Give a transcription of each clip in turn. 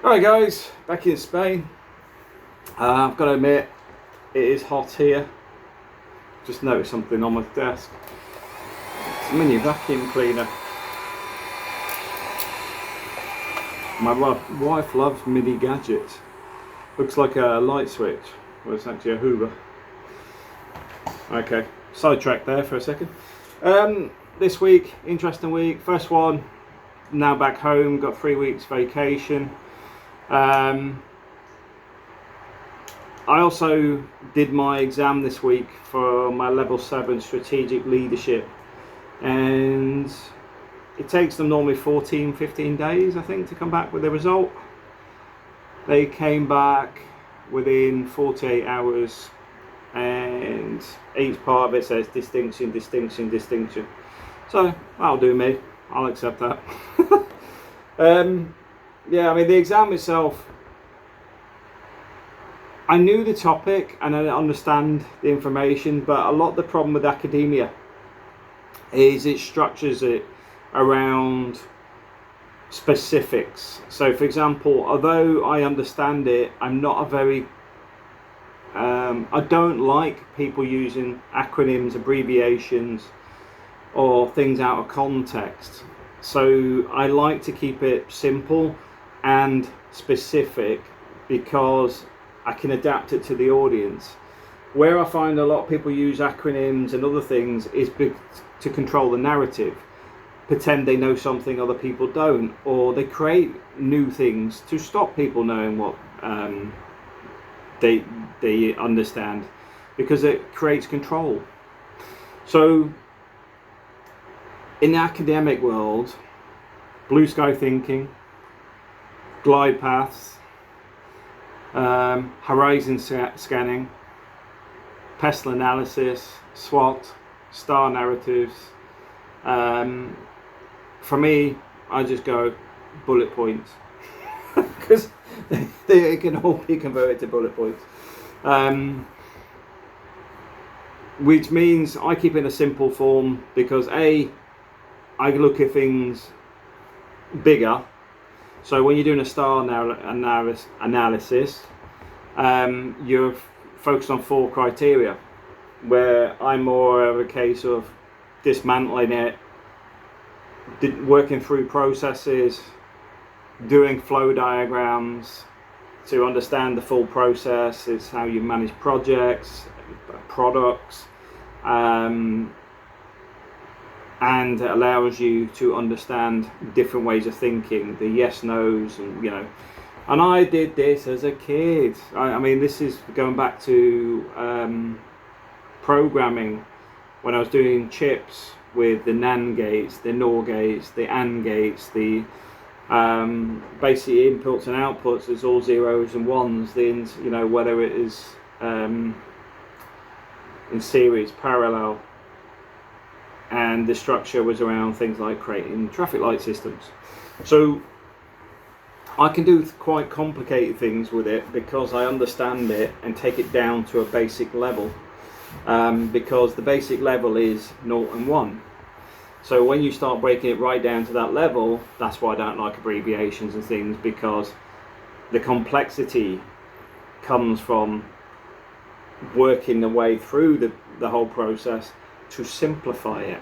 Alright guys, back in Spain. I've got to admit, it is hot here. Just noticed something on my desk. It's a mini vacuum cleaner. My wife loves mini gadgets. Looks like a light switch, well it's actually a Hoover. Okay, sidetrack there for a second. This week, interesting week. First one, now back home, got 3 weeks vacation. I also did my exam this week for my level 7 strategic leadership, and it takes them normally 14-15 days I think to come back with the result. They came back within 48 hours, and each part of it says distinction, distinction, distinction. So that'll do me, I'll accept that. Yeah, I mean the exam itself, I knew the topic and I understand the information, but a lot of the problem with academia is it structures it around specifics. So for example, although I understand it, I'm not a very I don't like people using acronyms, abbreviations, or things out of context. So I like to keep it simple and specific because I can adapt it to the audience. Where I find a lot of people use acronyms and other things is to control the narrative, pretend they know something other people don't, or they create new things to stop people knowing what they understand, because it creates control. So in the academic world, blue sky thinking, glide paths, horizon scanning, pestle analysis, SWOT, star narratives. For me, I just go bullet points because they can all be converted to bullet points. Which means I keep it in a simple form because I look at things bigger. So when you're doing a star analysis, you're focused on 4 criteria, where I'm more of a case of dismantling it, working through processes, doing flow diagrams to understand the full process. It's how you manage projects, products, and it allows you to understand different ways of thinking, the yes nos, and and I did this as a kid. I mean, this is going back to programming, when I was doing chips with the NAND gates, the NOR gates, the AND gates, the basic inputs and outputs. It's all zeros and ones. Whether it is in series, parallel, and the structure was around things like creating traffic light systems. So I can do quite complicated things with it because I understand it and take it down to a basic level, because the basic level is 0 and 1. So when you start breaking it right down to that level, that's why I don't like abbreviations and things, because the complexity comes from working the way through the whole process to simplify it,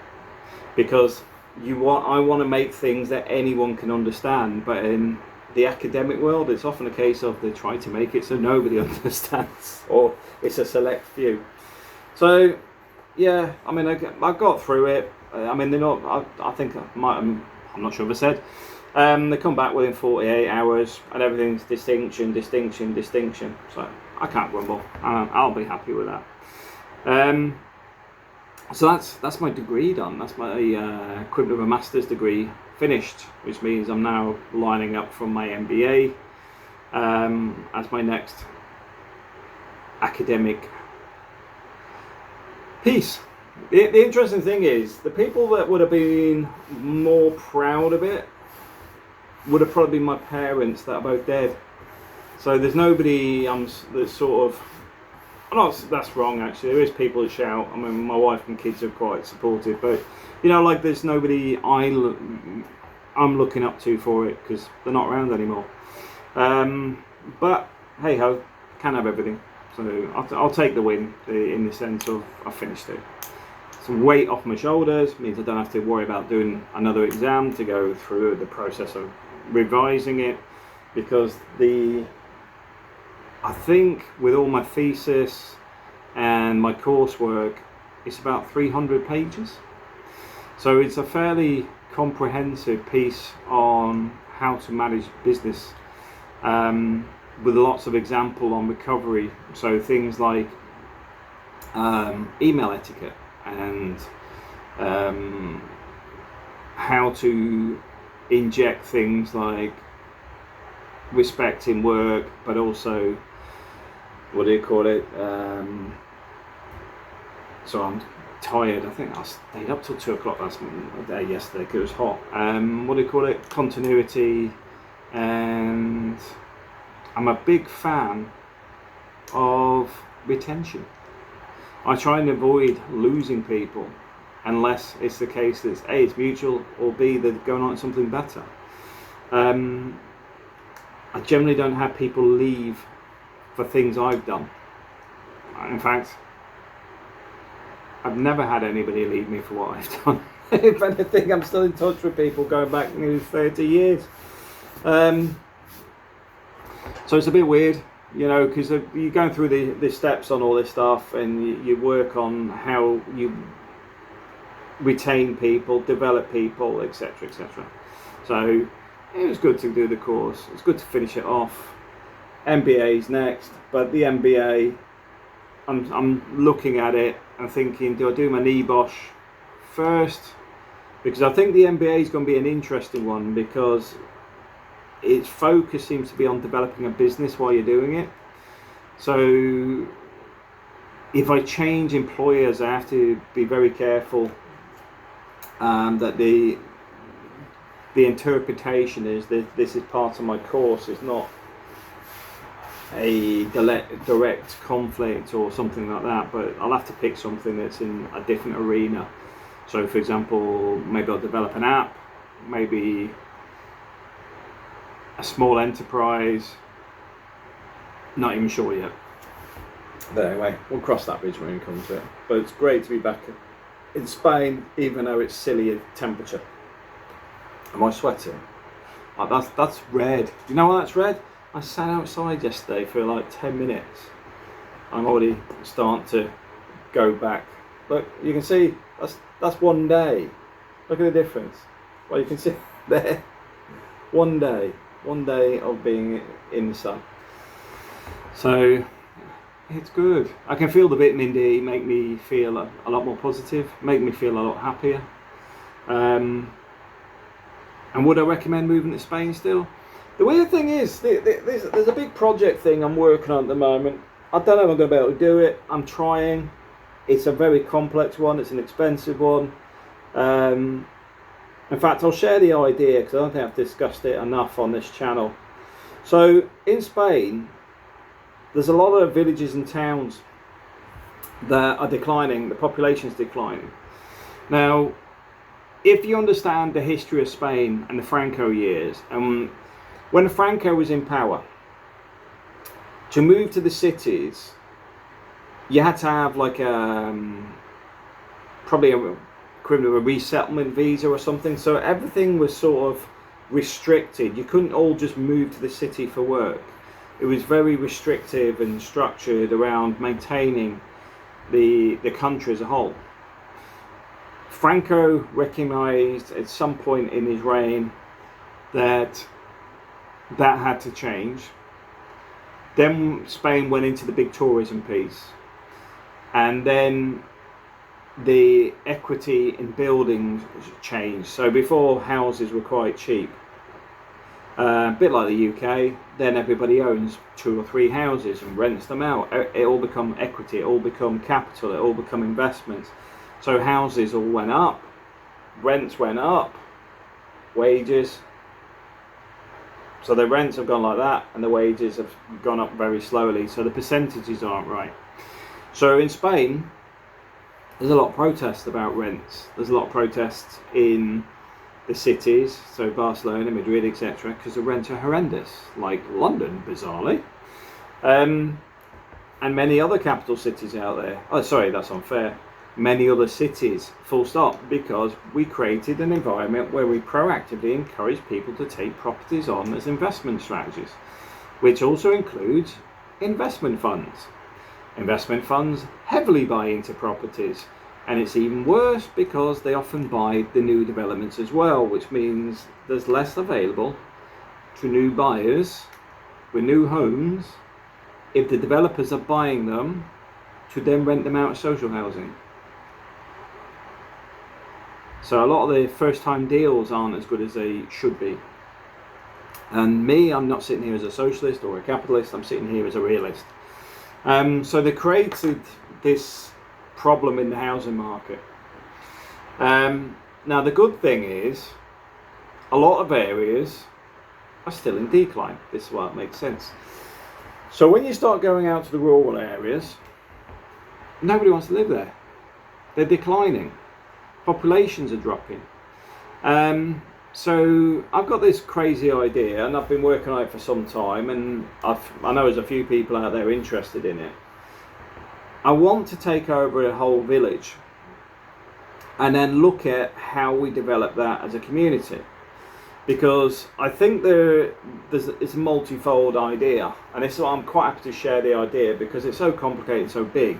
because I want to make things that anyone can understand. But in the academic world, it's often a case of they try to make it so nobody understands, or it's a select few. So yeah, I mean, I got through it. I mean, they're not, I think I'm not sure if I said, they come back within 48 hours and everything's distinction, distinction, distinction. So I can't grumble. I'll be happy with that. So that's my degree done. That's my equivalent of a master's degree finished, which means I'm now lining up for my MBA as my next academic piece. The interesting thing is, the people that would have been more proud of it would have probably been my parents that are both dead. So there's nobody that's sort of, that's wrong actually, there is people that shout. I mean, my wife and kids are quite supportive, but like there's nobody I'm looking up to for it, because they're not around anymore. But hey ho, can't have everything. So I'll take the win in the sense of I finished it. Some weight off my shoulders means I don't have to worry about doing another exam to go through the process of revising it, because I think with all my thesis and my coursework, it's about 300 pages. So it's a fairly comprehensive piece on how to manage business, with lots of example on recovery. So things like email etiquette and how to inject things like respect in work, but also, what do you call it? So I'm tired. I think I stayed up till 2 o'clock last day yesterday because it was hot. What do you call it? Continuity. And I'm a big fan of retention. I try and avoid losing people unless it's the case that A, it's mutual, or B, they're going on to something better. I generally don't have people leave for things I've done. In fact, I've never had anybody leave me for what I've done. If anything, I'm still in touch with people going back nearly 30 years. So it's a bit weird, you know, because you're going through the steps on all this stuff, and you work on how you retain people, develop people, etc., etc. So it was good to do the course. It's good to finish it off. MBA's next, but the MBA, I'm looking at it and thinking, do I do my NEBOSH first? Because I think the MBA is going to be an interesting one, because its focus seems to be on developing a business while you're doing it. So if I change employers, I have to be very careful that the interpretation is that this is part of my course. It's not a direct conflict or something like that, but I'll have to pick something that's in a different arena. So for example, maybe I'll develop an app, maybe a small enterprise, not even sure yet. But anyway, we'll cross that bridge when it comes to it. But it's great to be back in Spain, even though it's silly temperature. Am I sweating? That's red. Do you know why that's red? I sat outside yesterday for like 10 minutes. I'm already starting to go back. Look, you can see that's one day. Look at the difference. Well, you can see there. One day of being in the sun. So it's good. I can feel the vitamin D make me feel a lot more positive, make me feel a lot happier. And would I recommend moving to Spain still? The weird thing is, there's a big project thing I'm working on at the moment. I don't know if I'm going to be able to do it. I'm trying. It's a very complex one. It's an expensive one. In fact, I'll share the idea because I don't think I've discussed it enough on this channel. So in Spain, there's a lot of villages and towns that are declining. The population's declining. Now, if you understand the history of Spain and the Franco years, when Franco was in power, to move to the cities, you had to have like probably a equivalent of a resettlement visa or something. So everything was sort of restricted. You couldn't all just move to the city for work. It was very restrictive and structured around maintaining the country as a whole. Franco recognized at some point in his reign that had to change. Then Spain went into the big tourism piece, and then the equity in buildings changed. So before, houses were quite cheap, a bit like the UK. Then everybody owns 2 or 3 houses and rents them out. It all become equity, it all become capital, it all become investments. So houses all went up, rents went up, wages. So the rents have gone like that, and the wages have gone up very slowly. So the percentages aren't right. So in Spain, there's a lot of protests about rents. There's a lot of protests in the cities, so Barcelona, Madrid, etc., because the rents are horrendous, like London, bizarrely, and many other capital cities out there. Oh, sorry, that's unfair. Many other cities, full stop, because we created an environment where we proactively encourage people to take properties on as investment strategies, which also includes investment funds. Investment funds heavily buy into properties, and it's even worse because they often buy the new developments as well, which means there's less available to new buyers with new homes if the developers are buying them to then rent them out as social housing. So a lot of the first time deals aren't as good as they should be. And me, I'm not sitting here as a socialist or a capitalist, I'm sitting here as a realist. So they created this problem in the housing market. Now the good thing is, a lot of areas are still in decline. This is why it makes sense. So when you start going out to the rural areas, nobody wants to live there. They're declining. Populations are dropping. So I've got this crazy idea, and I've been working on it for some time, and I know there's a few people out there interested in it. I want to take over a whole village and then look at how we develop that as a community, because I think it's a multifold idea, and this is why I'm quite happy to share the idea, because it's so complicated, so big.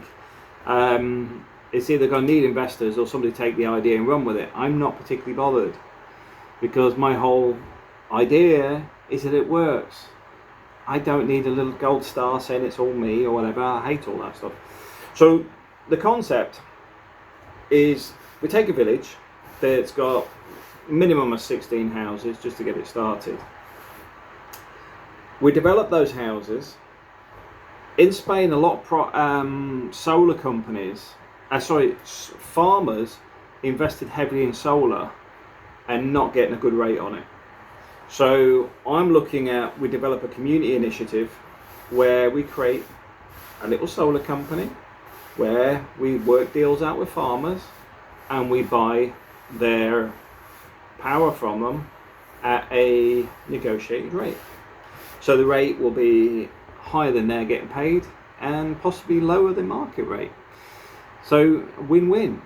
It's either going to need investors or somebody take the idea and run with it. I'm not particularly bothered, because my whole idea is that it works. I don't need a little gold star saying it's all me or whatever. I hate all that stuff. So the concept is, we take a village that's got a minimum of 16 houses just to get it started. We develop those houses. In Spain, a lot of solar companies, farmers invested heavily in solar and not getting a good rate on it. So I'm looking at, we develop a community initiative where we create a little solar company where we work deals out with farmers and we buy their power from them at a negotiated rate. So the rate will be higher than they're getting paid and possibly lower than market rate. So win-win.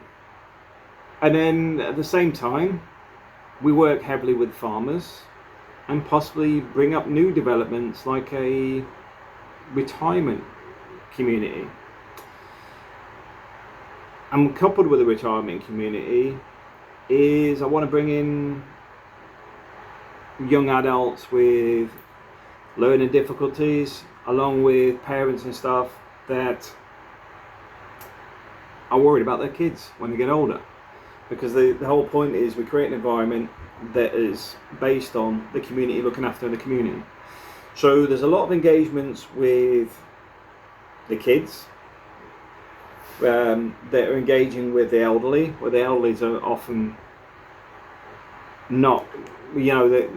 And then at the same time, we work heavily with farmers and possibly bring up new developments like a retirement community. And coupled with a retirement community is, I want to bring in young adults with learning difficulties, along with parents and stuff that are worried about their kids when they get older. Because the whole point is, we create an environment that is based on the community looking after the community. So there's a lot of engagements with the kids that are engaging with the elderly, where the elderlies are often not, the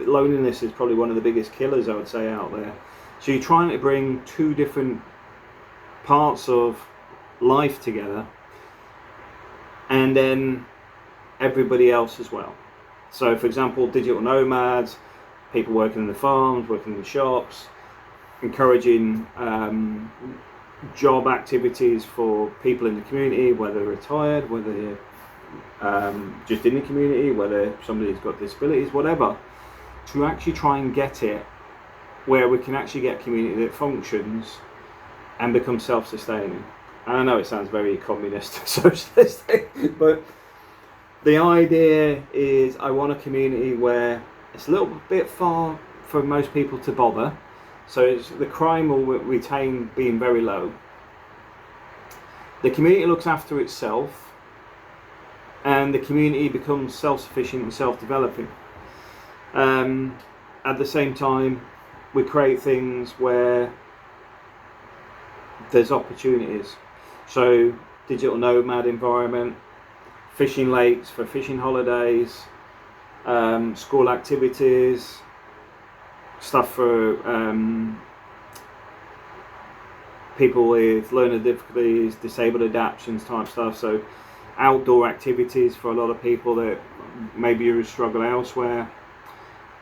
loneliness is probably one of the biggest killers, I would say, out there. So you're trying to bring two different parts of life together, and then everybody else as well. So for example, digital nomads, people working in the farms, working in the shops, encouraging job activities for people in the community, whether retired, whether just in the community, whether somebody's got disabilities, whatever, to actually try and get it where we can actually get a community that functions and becomes self-sustaining. And I know it sounds very communist, socialistic, but the idea is, I want a community where it's a little bit far for most people to bother, so the crime will retain being very low. The community looks after itself, and the community becomes self-sufficient and self-developing. At the same time, we create things where there's opportunities. So digital nomad environment, fishing lakes for fishing holidays, school activities, stuff for people with learning difficulties, disabled adaptations type stuff. So outdoor activities for a lot of people that maybe you struggle elsewhere.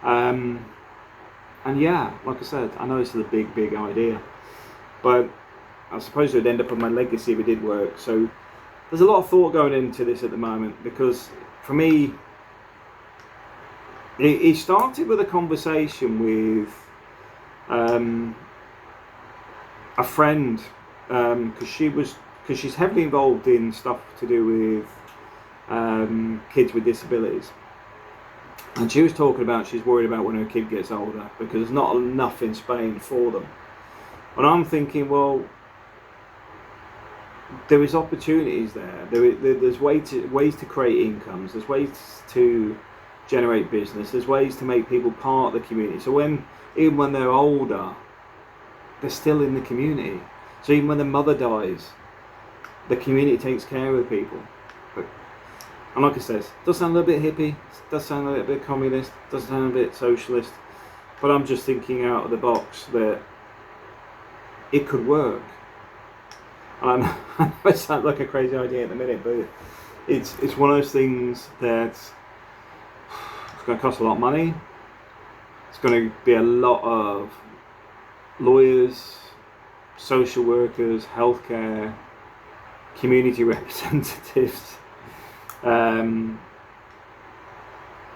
And yeah, like I said, I know this is a big idea, but I suppose it would end up on my legacy if it did work. So there's a lot of thought going into this at the moment, because for me, it started with a conversation with a friend, because she's heavily involved in stuff to do with kids with disabilities. And she was talking about she's worried about when her kid gets older because there's not enough in Spain for them. And I'm thinking, well, there is opportunities there. There's ways to create incomes. There's ways to generate business. There's ways to make people part of the community. So even when they're older, they're still in the community. So even when the mother dies, the community takes care of the people. And like I said, it does sound a little bit hippie, does sound a little bit communist, does sound a bit socialist, but I'm just thinking out of the box that it could work. And I know it sounds like a crazy idea at the minute, but it's one of those things that it's going to cost a lot of money. It's going to be a lot of lawyers, social workers, healthcare, community representatives,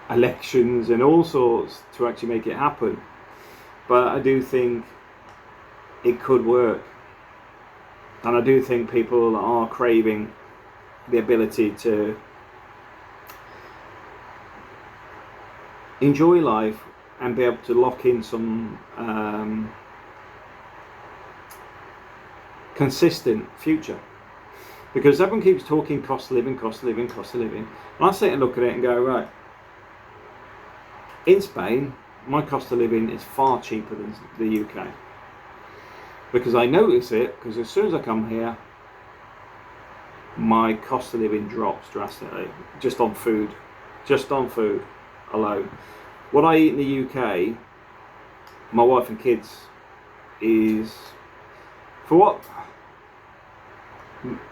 elections and all sorts to actually make it happen. But I do think it could work, and I do think people are craving the ability to enjoy life and be able to lock in some consistent future. Because everyone keeps talking cost of living, cost of living, cost of living. And I sit and look at it and go, right, in Spain, my cost of living is far cheaper than the UK. Because I notice it, because as soon as I come here, my cost of living drops drastically, just on food alone. What I eat in the UK, my wife and kids, is, for what,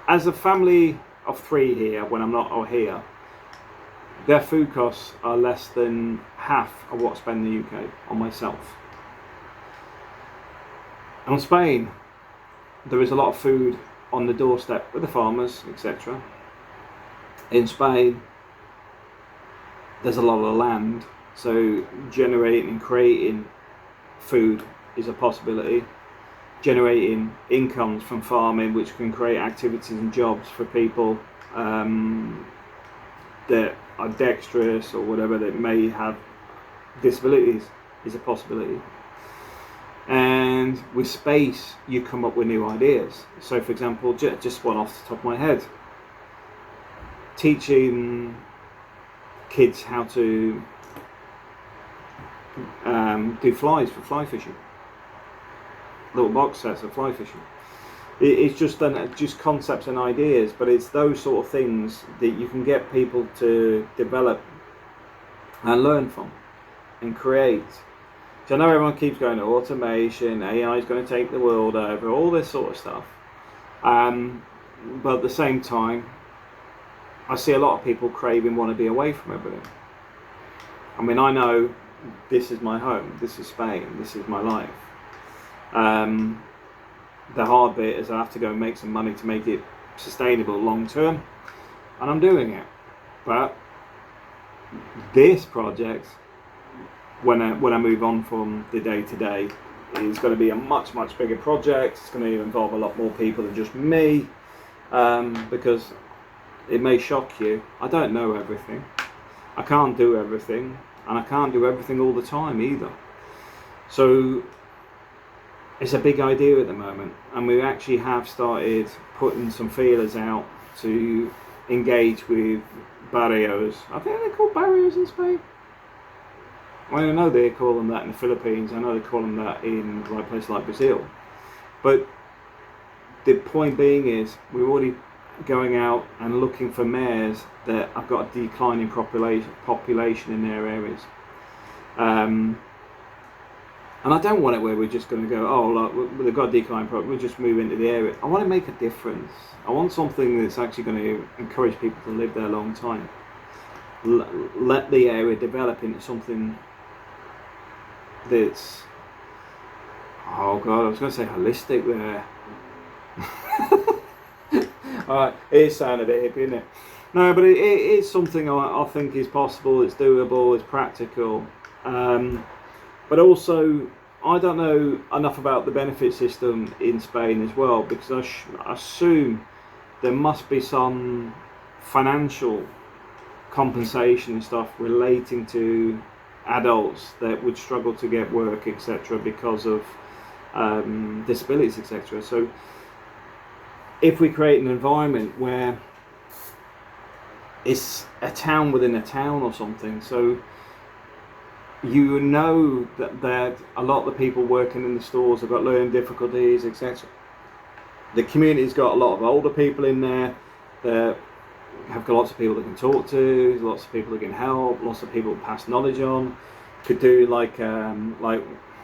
as a family of 3 here, when I'm not here, their food costs are less than half of what I spend in the UK on myself. And in Spain, there is a lot of food on the doorstep with the farmers, etc. In Spain, there's a lot of land, so generating and creating food is a possibility. Generating incomes from farming, which can create activities and jobs for people that are dexterous or whatever, that may have disabilities, is a possibility. And with space, you come up with new ideas. So for example, just one off the top of my head, teaching kids how to do flies for fly fishing, little box sets of fly fishing. It's just concepts and ideas, but it's those sort of things that you can get people to develop and learn from and create. So I know everyone keeps going to automation, AI is going to take the world over, all this sort of stuff. But at the same time, I see a lot of people want to be away from everything. I mean, I know this is my home, this is Spain, this is my life. The hard bit is I have to go and make some money to make it sustainable long term, and I'm doing it. But this project, when I move on from the day to day, is going to be a much bigger project. It's going to involve a lot more people than just me, because it may shock you, I don't know everything, I can't do everything, and I can't do everything all the time either. So it's a big idea at the moment, and we actually have started putting some feelers out to engage with barrios. I think they're called barrios in Spain. Well, I know they call them that in the Philippines, I know they call them that in like places like Brazil. But the point being is, we're already going out and looking for mayors that have got a declining population in their areas. And I don't want it where we're just going to go, oh, look, they've got a decline product, we'll just move into the area. I want to make a difference. I want something that's actually going to encourage people to live there a long time. Let the area develop into something that's, oh God, I was going to say holistic there. Alright, it sounded a bit hippie, isn't it? No, but it is something I think is possible, it's doable, it's practical. But also, I don't know enough about the benefit system in Spain as well, because I assume there must be some financial compensation and stuff relating to adults that would struggle to get work, etc., because of disabilities, etc. So if we create an environment where it's a town within a town or something, so you know that a lot of the people working in the stores have got learning difficulties, etc. The community's got a lot of older people in there that have got lots of people that can talk to, lots of people that can help, lots of people pass knowledge on. Could do like I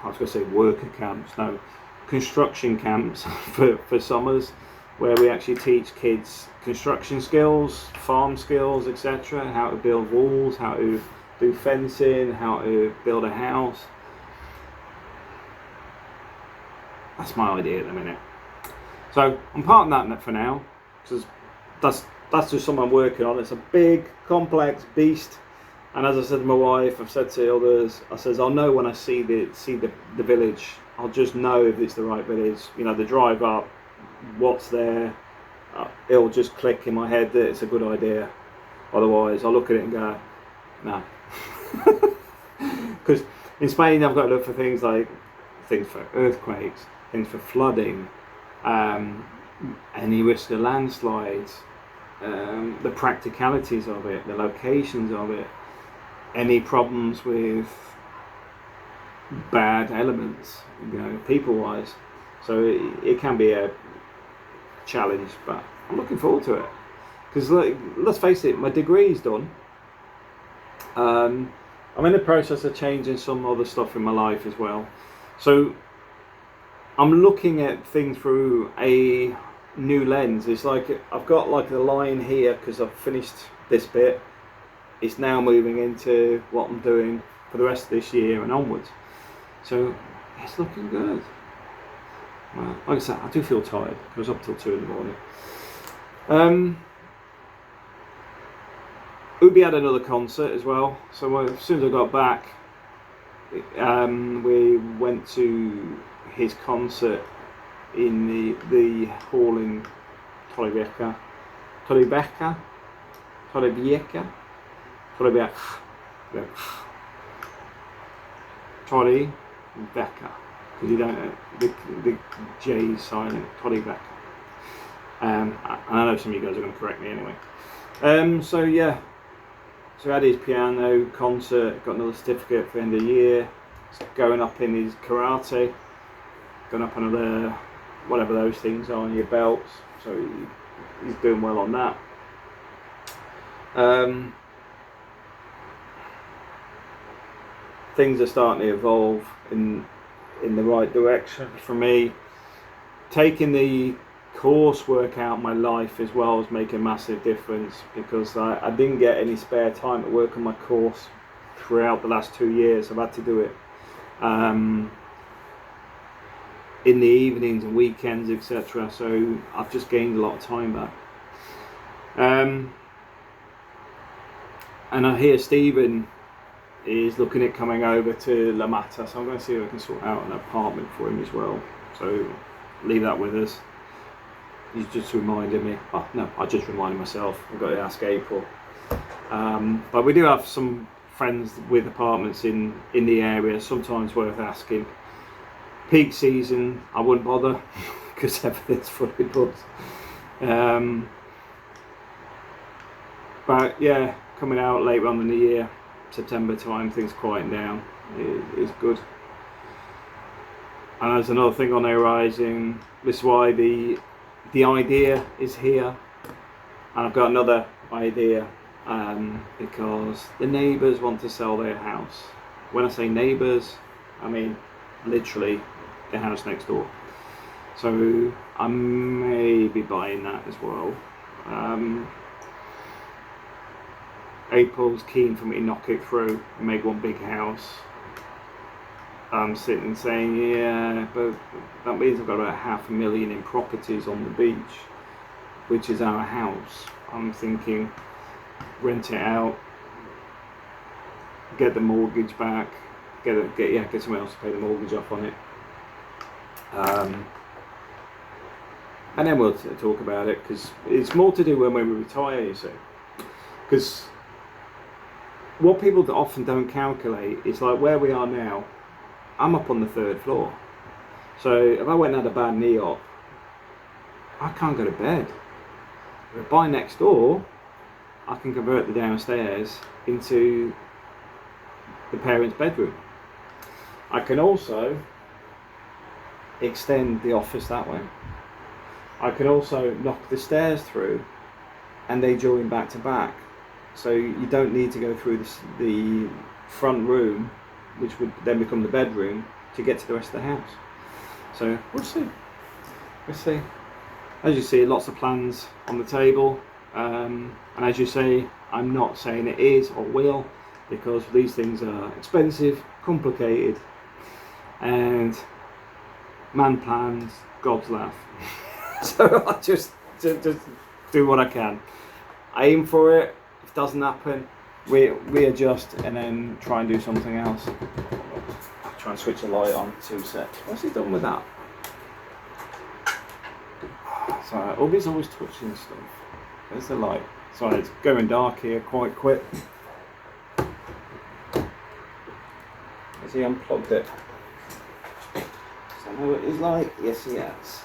was going to say worker camps, no, construction camps for summers, where we actually teach kids construction skills, farm skills, etc. How to build walls, how to do fencing, how to build a house. That's my idea at the minute. So I'm parking that for now, because that's just something I'm working on. It's a big, complex beast, and as I said to my wife, I've said to others, I says I'll know when I see the village. I'll just know if it's the right village. You know, the drive up, what's there. It'll just click in my head that it's a good idea. Otherwise, I'll look at it and go, no. Because in Spain, I've got to look for things for earthquakes, things for flooding, any risk of landslides, the practicalities of it, the locations of it, any problems with bad elements, you know, people-wise. So it can be a challenge, but I'm looking forward to it. Because let's face it, my degree's done. I'm in the process of changing some other stuff in my life as well. So I'm looking at things through a new lens. It's like I've got like the line here because I've finished this bit. It's now moving into what I'm doing for the rest of this year and onwards. So it's looking good. Well, like I said, I do feel tired. I was up till 2 in the morning. Ubi had another concert as well, so as soon as I got back, we went to his concert in the hall in Torrevieja, because you don't know, the J is silent, Torrevieja. And I know some of you guys are going to correct me anyway. So yeah. So he had his piano concert, got another certificate for the end of the year, going up in his karate, going up another, whatever those things are on your belts, so he's doing well on that. Things are starting to evolve in the right direction for me. Taking the coursework out of my life as well as making a massive difference, because I didn't get any spare time to work on my course throughout the last 2 years. I've had to do it in the evenings and weekends, etc. So I've just gained a lot of time back. And I hear Stephen is looking at coming over to La Mata, so I'm going to see if I can sort out an apartment for him as well. So leave that with us. He's just reminded me. Oh no, I just reminded myself. I've got to ask April. But we do have some friends with apartments in the area. Sometimes worth asking. Peak season, I wouldn't bother because everything's fully booked. But yeah, coming out later on in the year, September time, things quieten down. It is good. And there's another thing on the horizon. This is why the idea is here, and I've got another idea because the neighbours want to sell their house. When I say neighbours, I mean literally the house next door. So I may be buying that as well. April's keen for me to knock it through and make one big house. I'm sitting and saying, yeah, but that means I've got about 500,000 in properties on the beach, which is our house. I'm thinking, rent it out, get the mortgage back, get someone else to pay the mortgage off on it, and then we'll talk about it, because it's more to do when we retire, you see. Because what people often don't calculate is, like, where we are now, I'm up on the 3rd floor. So if I went and had a bad knee op, I can't go to bed. If I buy next door, I can convert the downstairs into the parents' bedroom. I can also extend the office that way. I can also knock the stairs through and they join back to back. So you don't need to go through the front room, which would then become the bedroom, to get to the rest of the house. So we'll see. We'll see. As you see, lots of plans on the table. And as you say, I'm not saying it is or will, because these things are expensive, complicated, and man plans, God's laugh. So I just do what I can. I aim for it. If it doesn't happen, we adjust and then try and do something else. I'll try and switch the light on. 2 seconds. What's he done with that? Sorry, Obi's always touching stuff. There's the light. Sorry, it's going dark here quite quick. Has he unplugged it? Does that know what he's like? Yes, he has.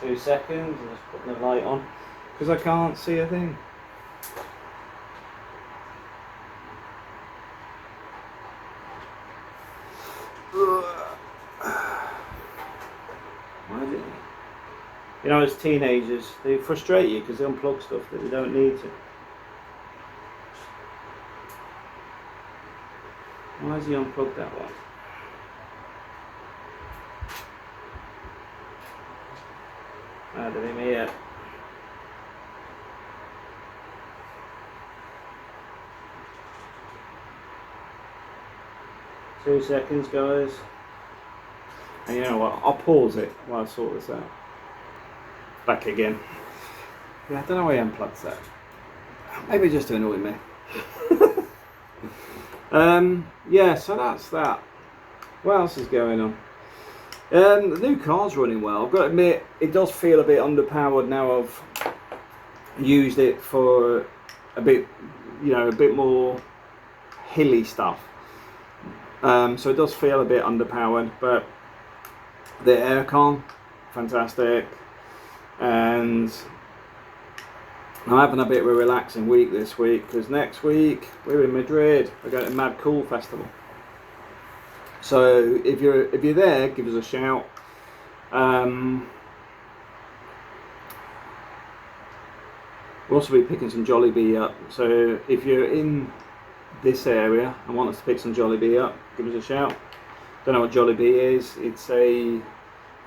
2 seconds, I'm just putting the light on, because I can't see a thing. Why is it? You know, as teenagers, they frustrate you because they unplug stuff that they don't need to. Why has he unplugged that one? I don't even yet. Two seconds, guys. And you know what? I'll pause it while I sort this out. Back again. Yeah, I don't know why he unplugs that. Maybe just to annoy me. Yeah, so that's that. What else is going on? The new car's running well. I've got to admit, it does feel a bit underpowered now. I've used it for a bit, you know, a bit more hilly stuff. So it does feel a bit underpowered, but the aircon, fantastic. And I'm having a bit of a relaxing week this week, because next week we're in Madrid. We're going to Mad Cool Festival. So if you're there, give us a shout. We'll also be picking some Jollibee up. So if you're in this area and want us to pick some Jollibee up, give us a shout. Don't know what Jollibee is. It's a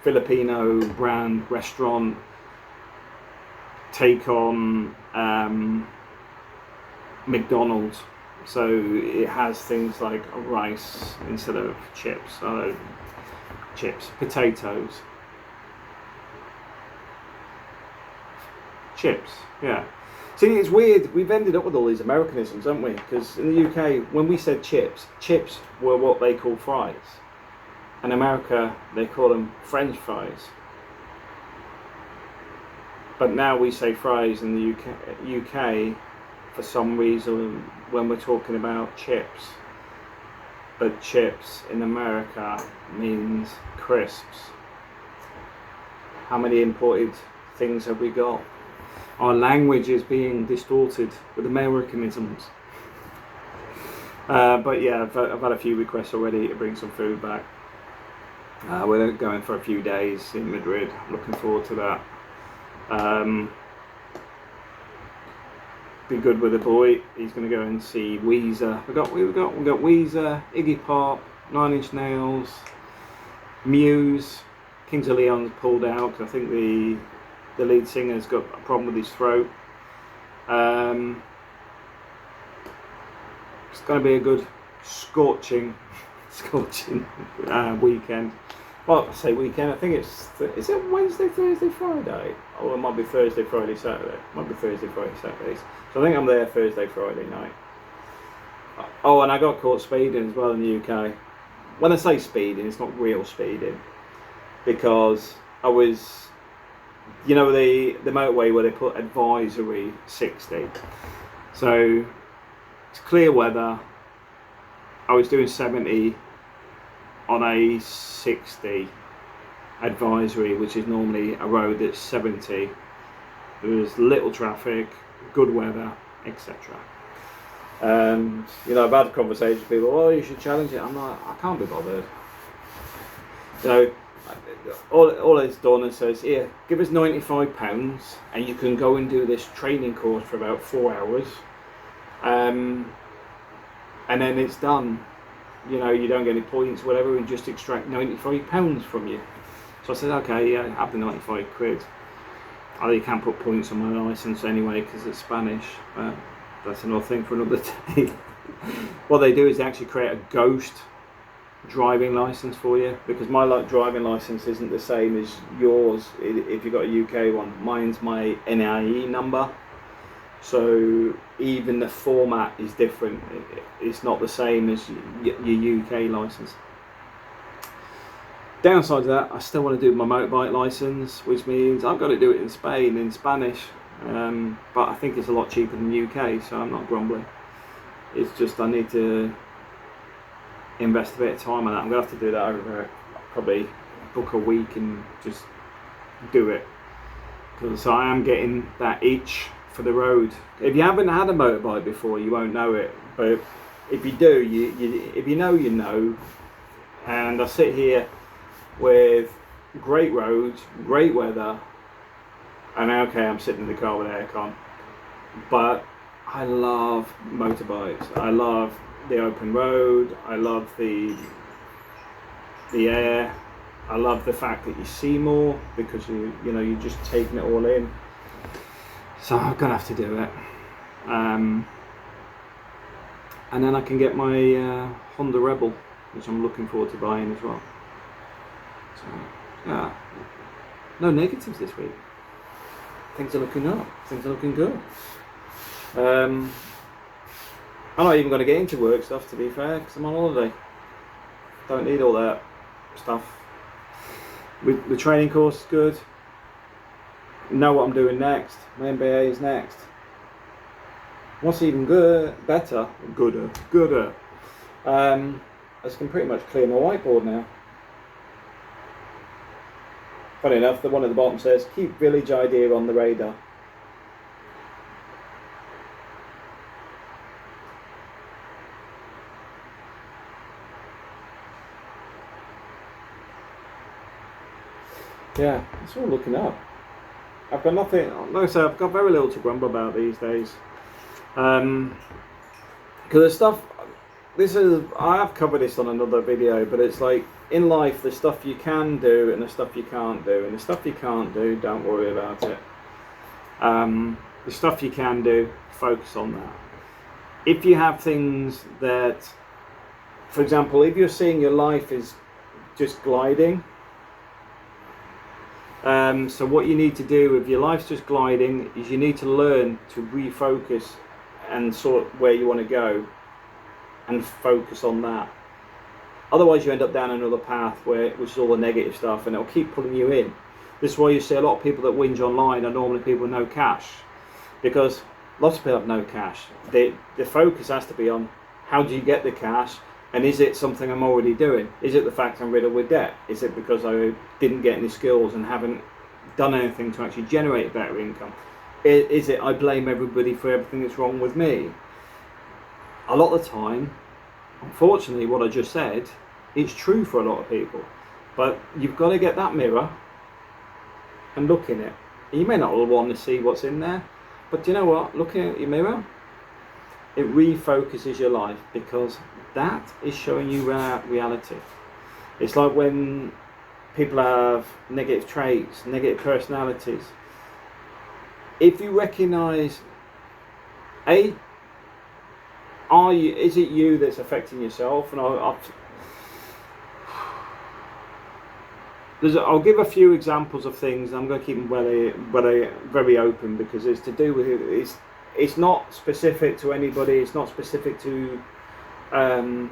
Filipino brand restaurant. Take on McDonald's. So it has things like rice instead of chips. Potatoes. Chips, yeah. See, it's weird. We've ended up with all these Americanisms, haven't we? Because in the UK, when we said chips, chips were what they call fries. In America, they call them French fries. But now we say fries in the UK for some reason when we're talking about chips. But chips in America means crisps. How many imported things have we got? Our language is being distorted with Americanisms. But yeah, I've had a few requests already to bring some food back. We're going for a few days in Madrid. Looking forward to that. be good with the boy. He's going to go and see Weezer. We got Weezer, Iggy Pop, Nine Inch Nails, Muse. Kings of Leon's pulled out because I think the lead singer's got a problem with his throat. It's going to be a good scorching weekend. Well, I say weekend. I think is it Wednesday, Thursday, Friday? Or it might be Thursday, Friday, Saturday. It might be Thursday, Friday, Saturdays. So I think I'm there Thursday, Friday night. Oh, and I got caught speeding as well in the UK. When I say speeding, it's not real speeding, because I was, you know, the motorway where they put advisory 60. So it's clear weather. I was doing 70 on a 60 advisory, which is normally a road that's 70. There was little traffic, good weather, etc. You know, I've had conversations with people, oh, you should challenge it. I'm like, I can't be bothered. You know, all it's done is says, here, give us £95 and you can go and do this training course for about 4 hours. And then it's done. You know, you don't get any points, whatever, and just extract £95 from you. So I said, okay, yeah, have the 95 quid. Although you can't put points on my licence anyway because it's Spanish, but that's another thing for another day. What they do is they actually create a ghost driving licence for you, because my driving licence isn't the same as yours if you've got a UK one. Mine's my NIE number. So even the format is different. It's not the same as your UK licence. Downside to that, I still want to do my motorbike licence, which means I've got to do it in Spain in Spanish. But I think it's a lot cheaper than UK, so I'm not grumbling. It's just I need to invest a bit of time on that. I'm going to have to do that over probably book a week and just do it, because I am getting that itch for the road. If you haven't had a motorbike before, you won't know it, but if you do, if you know, you know. And I sit here with great roads, great weather, and okay, I'm sitting in the car with aircon, but I love motorbikes. I love the open road. I love the air. I love the fact that you see more because you know you're just taking it all in. So I'm gonna have to do it, and then I can get my Honda Rebel, which I'm looking forward to buying as well. So yeah, no negatives this week. Things are looking up. Things are looking good. I'm not even going to get into work stuff, to be fair, because I'm on holiday. Don't need all that stuff. The training course is good. Know what I'm doing next. My MBA is next. What's even gooder, I can pretty much clear my whiteboard now. Funny enough, the one at the bottom says, keep village idea on the radar. Yeah, it's all looking up. I've got nothing, like I say, I've got very little to grumble about these days. Because the stuff, I have covered this on another video, but it's like, in life, the stuff you can do and the stuff you can't do. And the stuff you can't do, don't worry about it. The stuff you can do, focus on that. If you have things that, for example, if you're seeing your life is just gliding, so what you need to do if your life's just gliding is you need to learn to refocus and sort where you want to go and focus on that. Otherwise you end up down another path which is all the negative stuff, and it'll keep pulling you in. This is why you see a lot of people that whinge online are normally people with no cash, because lots of people have no cash. The focus has to be on how do you get the cash, and is it something I'm already doing? Is it the fact I'm riddled with debt? Is it because I didn't get any skills and haven't done anything to actually generate better income? Is it I blame everybody for everything that's wrong with me? A lot of the time, unfortunately, what I just said, it's true for a lot of people. But you've got to get that mirror and look in it. You may not want to see what's in there, But do you know what? Looking at your mirror, it refocuses your life, because that is showing you reality. It's like when people have negative traits, negative personalities. If you recognise, is it you that's affecting yourself? And I'll give a few examples of things. I'm going to keep them very open, because it's to do with it's not specific to anybody. It's not specific to a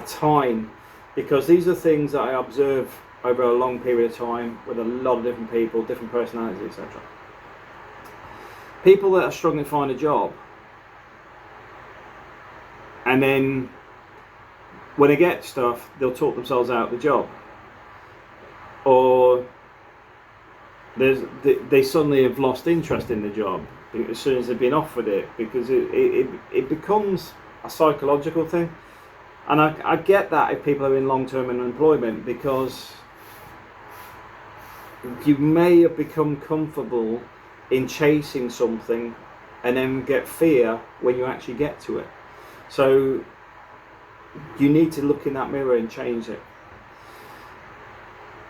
time, because these are things that I observe over a long period of time with a lot of different people, different personalities, etc. People that are struggling to find a job, and then when they get stuff, they'll talk themselves out of the job, or they suddenly have lost interest in the job as soon as they've been offered it, because it becomes a psychological thing. And I get that if people are in long-term unemployment, because you may have become comfortable in chasing something and then get fear when you actually get to it. So you need to look in that mirror and change it.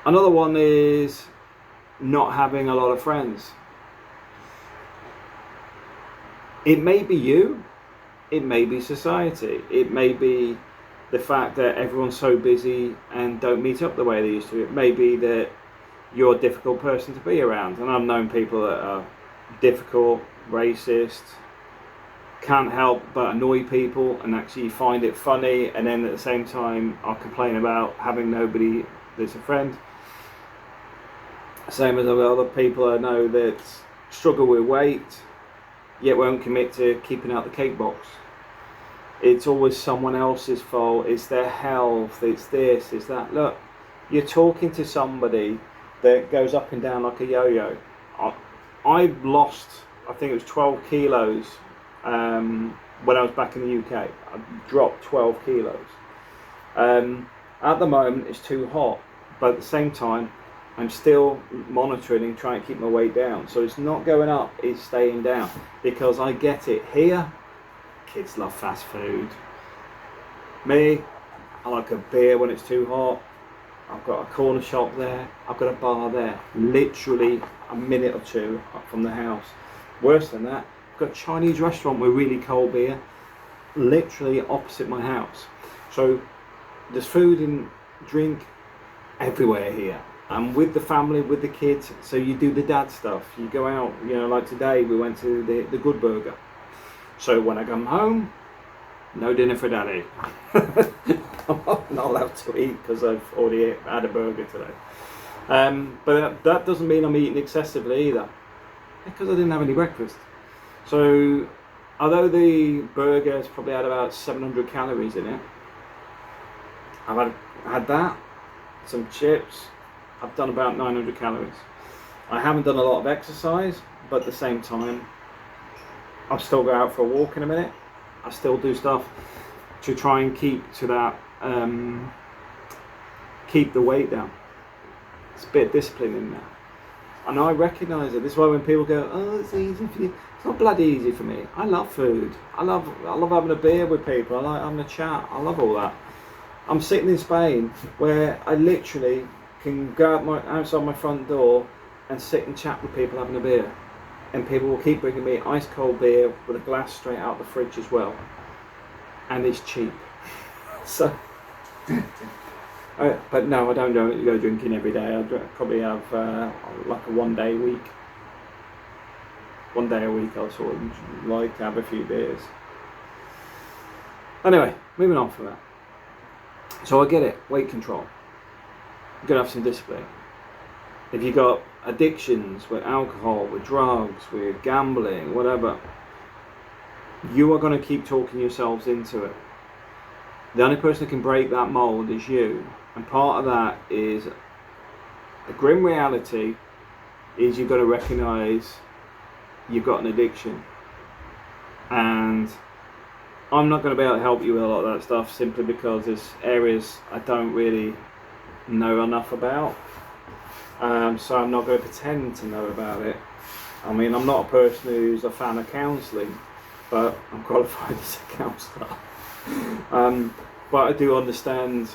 Another one is not having a lot of friends. It may be you, it may be society, it may be the fact that everyone's so busy and don't meet up the way they used to. It may be that you're a difficult person to be around, and I've known people that are difficult, racist, can't help but annoy people and actually find it funny, and then at the same time I'll complain about having nobody that's a friend. Same as other people I know that struggle with weight, yet won't commit to keeping out the cake box. It's always someone else's fault. It's their health, it's this, it's that. Look, you're talking to somebody that goes up and down like a yo-yo. I've lost, I think it was 12 kilos when I was back in the UK. I dropped 12 kilos. At the moment it's too hot, but at the same time I'm still monitoring and trying to keep my weight down. So it's not going up, it's staying down, because I get it. Here, kids love fast food. Me, I like a beer when it's too hot. I've got a corner shop there, I've got a bar there, literally a minute or two up from the house. Worse than that, I've got a Chinese restaurant with really cold beer, literally opposite my house. So there's food and drink everywhere here. I'm with the family, with the kids, so you do the dad stuff. You go out, you know, like today we went to the Good Burger. So when I come home, no dinner for daddy. I'm not allowed to eat because I've already had a burger today. But that doesn't mean I'm eating excessively either, because I didn't have any breakfast. So although the burger has probably had about 700 calories in it, I've had that, some chips, I've done about 900 calories. I haven't done a lot of exercise, but at the same time, I'll still go out for a walk in a minute. I still do stuff to try and keep to that, keep the weight down. It's a bit of discipline in there. And I recognise it. This is why when people go, oh, it's easy for you. It's not bloody easy for me. I love food. I love having a beer with people. I like having a chat. I love all that. I'm sitting in Spain where I literally can go outside my front door and sit and chat with people having a beer, and people will keep bringing me ice cold beer with a glass straight out the fridge as well, and it's cheap. So but no, I don't go drinking every day. I probably have like a one day a week I'll sort of like to have a few beers. Anyway, moving on from that. So I get it, weight control. You're going to have some discipline. If you've got addictions with alcohol, with drugs, with gambling, whatever, you are going to keep talking yourselves into it. The only person that can break that mold is you. And part of that is a grim reality is you've got to recognise you've got an addiction. And I'm not going to be able to help you with a lot of that stuff simply because there's areas I don't really know enough about. So I'm not going to pretend to know about it. I mean, I'm not a person who's a fan of counselling, but I'm qualified as a counsellor. But I do understand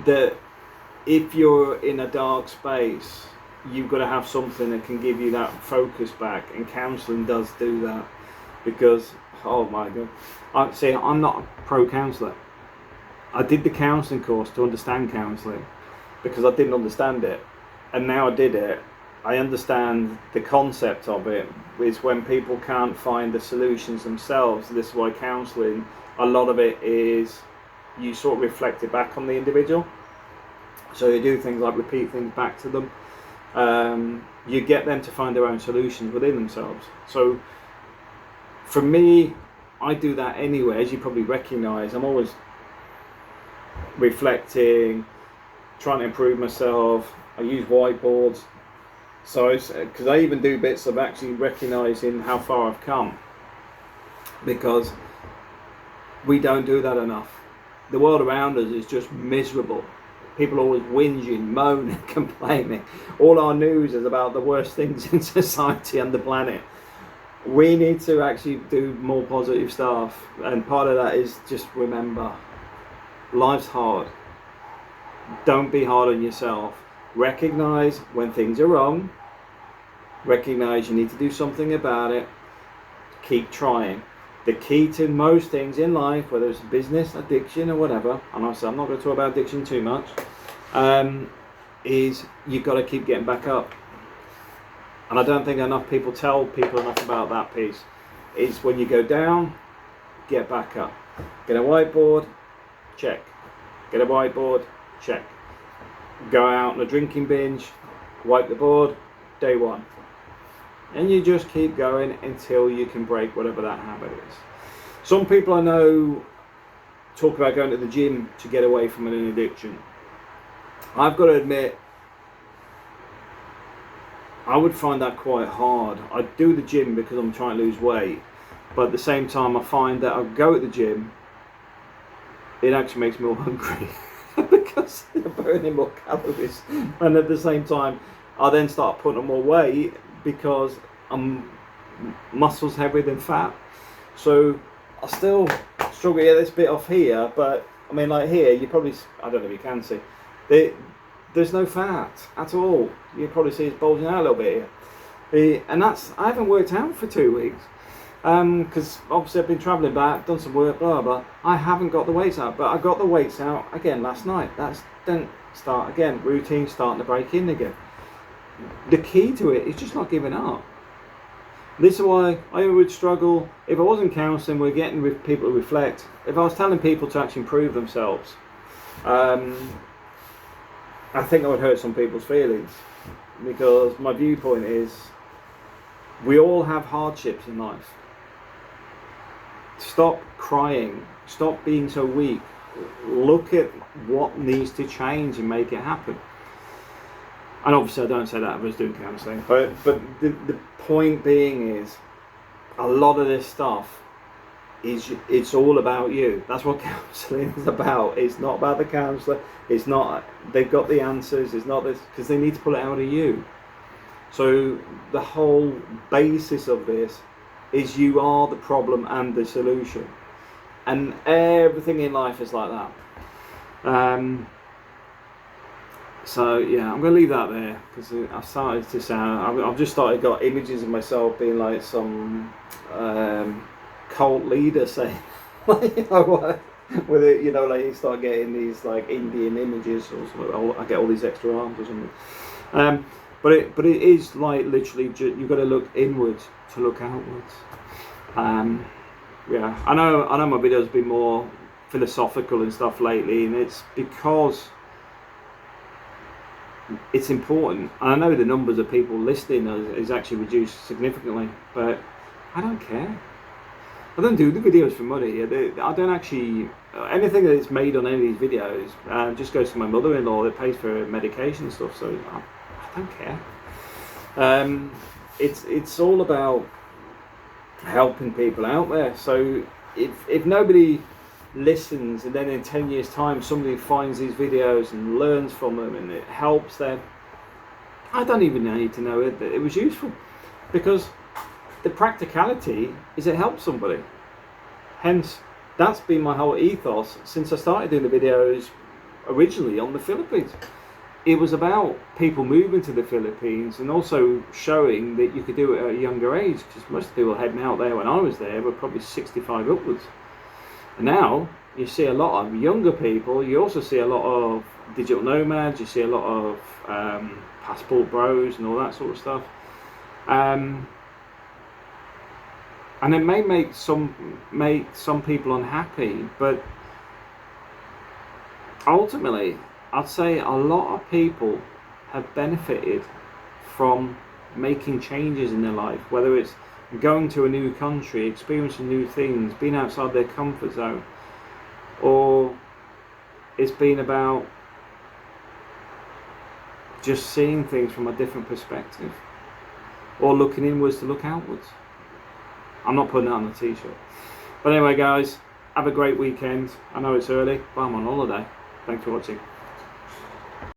that if you're in a dark space, you've got to have something that can give you that focus back, and counselling does do that. Because, oh my god, I'm not a pro counsellor. I did the counselling course to understand counselling because I didn't understand it, and now I did it. I understand the concept of it is when people can't find the solutions themselves. This is why counselling, a lot of it is you sort of reflect it back on the individual. So you do things like repeat things back to them. You get them to find their own solutions within themselves. So for me, I do that anyway. As you probably recognise, I'm always reflecting, trying to improve myself. I use whiteboards. So, because I even do bits of actually recognising how far I've come, because we don't do that enough. The world around us is just miserable. People are always whinging, moaning, complaining. All our news is about the worst things in society and the planet. We need to actually do more positive stuff, and part of that is just remember, life's hard. Don't be hard on yourself. Recognise when things are wrong. Recognise you need to do something about it. Keep trying. The key to most things in life, whether it's business, addiction or whatever, and I'm not going to talk about addiction too much, is you've got to keep getting back up. And I don't think enough people tell people enough about that piece. Is when you go down, get back up. Get a whiteboard, check. Get a whiteboard, check. Go out on a drinking binge, wipe the board, day one. And you just keep going until you can break whatever that habit is. Some people I know talk about going to the gym to get away from an addiction. I've got to admit, I would find that quite hard. I do the gym because I'm trying to lose weight, but at the same time I find that I go at the gym, it actually makes me more hungry because they're burning more calories, and at the same time I then start putting on more weight because I'm muscles heavier than fat. So I still struggle to get this bit off here, but I mean, like here, you probably, I don't know if you can see, there's no fat at all. You probably see it's bulging out a little bit here. And I haven't worked out for 2 weeks. Because obviously I've been travelling back, done some work, blah, blah. I haven't got the weights out, but I got the weights out again last night. Then start again, routine starting to break in again. The key to it is just not giving up. This is why I would struggle if I wasn't counselling. We're getting with people to reflect. If I was telling people to actually improve themselves, I think I would hurt some people's feelings, because my viewpoint is we all have hardships in life. Stop crying. Stop being so weak. Look at what needs to change and make it happen. And obviously I don't say that I was doing counselling, but the point being is, a lot of this stuff it's all about you. That's what counselling is about. It's not about the counsellor. It's not they've got the answers. It's not this, because they need to pull it out of you. So the whole basis of this is you are the problem and the solution, and everything in life is like that. So yeah, I'm going to leave that there, because I've started to sound, I've just started got images of myself being like some cult leader saying, you know what, with it, you know, like you start getting these like Indian images or something. I get all these extra arms or something. But it is like literally you've got to look inwards to look outwards. Yeah, I know my videos have been more philosophical and stuff lately, and it's because it's important. And I know the numbers of people listening is actually reduced significantly, but I don't care. I don't do the videos for money. I don't actually, anything that's made on any of these videos just goes to my mother-in-law that pays for medication and stuff, so I don't care. It's all about helping people out there. So if nobody listens, and then in 10 years time somebody finds these videos and learns from them and it helps them, I don't even need to know it, that it was useful, because the practicality is it helps somebody. Hence, that's been my whole ethos since I started doing the videos originally on the Philippines. It was about people moving to the Philippines and also showing that you could do it at a younger age, because most of the people heading out there when I was there were probably 65 upwards. And now you see a lot of younger people, you also see a lot of digital nomads, you see a lot of passport bros and all that sort of stuff. And it may make some people unhappy, but ultimately I'd say a lot of people have benefited from making changes in their life, whether it's going to a new country, experiencing new things, being outside their comfort zone, or it's been about just seeing things from a different perspective, or looking inwards to look outwards. I'm not putting that on a t-shirt. But anyway guys, have a great weekend. I know it's early, but I'm on holiday. Thanks for watching.